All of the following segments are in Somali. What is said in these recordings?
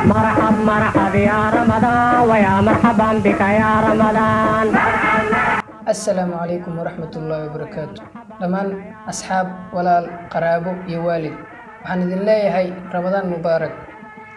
مرحب مرحب يا رمضان ويا مرحبا بك يا رمضان. السلام عليكم ورحمة الله وبركاته. دمان أصحاب ولال قرابو يوالد waxaan idin leeyahay Ramadaan Mubaarak,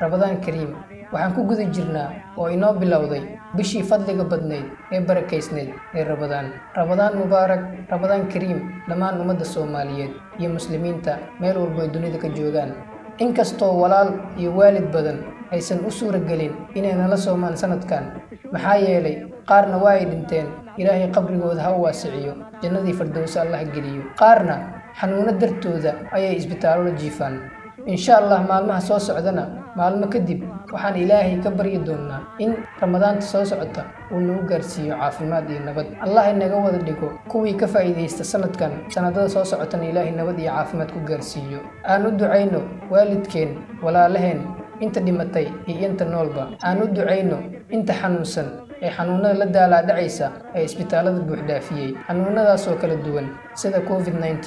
Ramadaan Kariim. waxaan ku guda jirnaa oo inoo bilowday bishii fadliga badneyd ee barakaysneyd ee Ramadaan Mubaarak, Ramadaan Kariim dhammaan ummadda Soomaaliyeed iyo muslimiinta meel walba ay dunida ka joogaan. inkastoo walaal iyo waalid badan aysan u suura gelin inay nala soomaan sanadkan, maxaa yeelay qaarna waa ay dhinteen, ilaahay qabrigooda ha u waasiciyo, jannadii firdawsi Allah geliyo, qaarna xanuuno dartooda ayay isbitaallo la jiifaan. insha Allah maalmaha soo socdana maalmo kadib waxaan ilaahay ka baryi doonaa in ramadaanta soo socota uu nagu gaarsiiyo caafimaad iyo nabad. Allah inaga wada dhigo kuwii ka faa'iideysta sanadkan, sanadada soo socotana ilaahay nabad iyo caafimaad ku gaarsiiyo. aan u ducayno waalidkeen, walaalaheen inta dhimatay iyo inta noolba. aan u ducayno inta xanuunsan ee xanuunada la daalaa dhacaysa ee isbitaalada buux dhaafiyay, xanuunadaas oo kala duwan sida COVID-19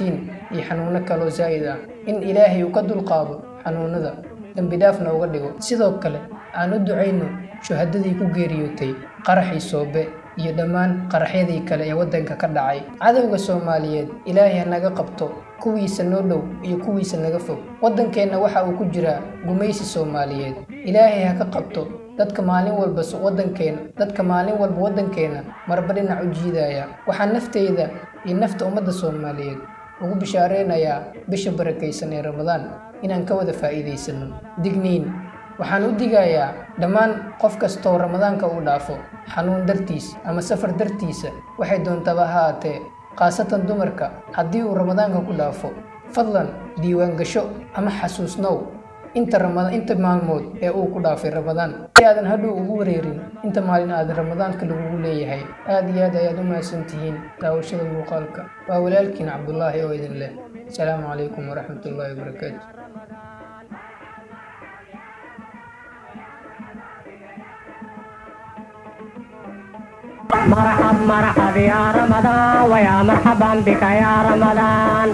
iyo xanuuno kale zaid ah, in ilaahay uu ka dulqaado xanuunada, dambi dhaafna uga dhigo. sidoo kale aan u ducayno shuhadadii ku geeriyootay qaraxii Soobe iyo dhammaan qaraxyadii kale ee wadanka ka dhacay. cadawga Soomaaliyeed ilaahay naga qabto, kuwiisa noo dhow iyo kuwiisa naga fog. wadankeena waxa uu ku jiraa gumaysi Soomaaliyeed, ilaahay ha ka qabto dadka maalin walba wadankeena marba dhinac u jiidaya. waxaan nafteyda iyo nafta ummadda Soomaaliyeed ugu bishaareynaya bisha barakaysan ee Ramadaan inaan ka wada faa'iideysano. digniin waxaan u digayaa dhammaan qof kastoo Ramadaanka uu dhaafo xanuun dartiis ama safar dartiisa, waxay doontaba ha ahaatee, khaasatan dumarka. haddii uu Ramadaanka ku dhaafo, fadlan diiwaan gasho ama xasuusnow inta maalmood ee uu ku dhaafay Ramadaan, si aadan hadhow ugu wareerin inta maalin aadan Ramadaanka lagugu leeyahay. aad iyo aad ayaad u mahadsantihiin daawashada muuqaalka. waa walaalkiin Cabdullaahi oo idin leh asalaamu calaykum waraxmatullaahi wabarakaatu. مرحب مرحب يا رمضان ويا مرحبا بك يا رمضان.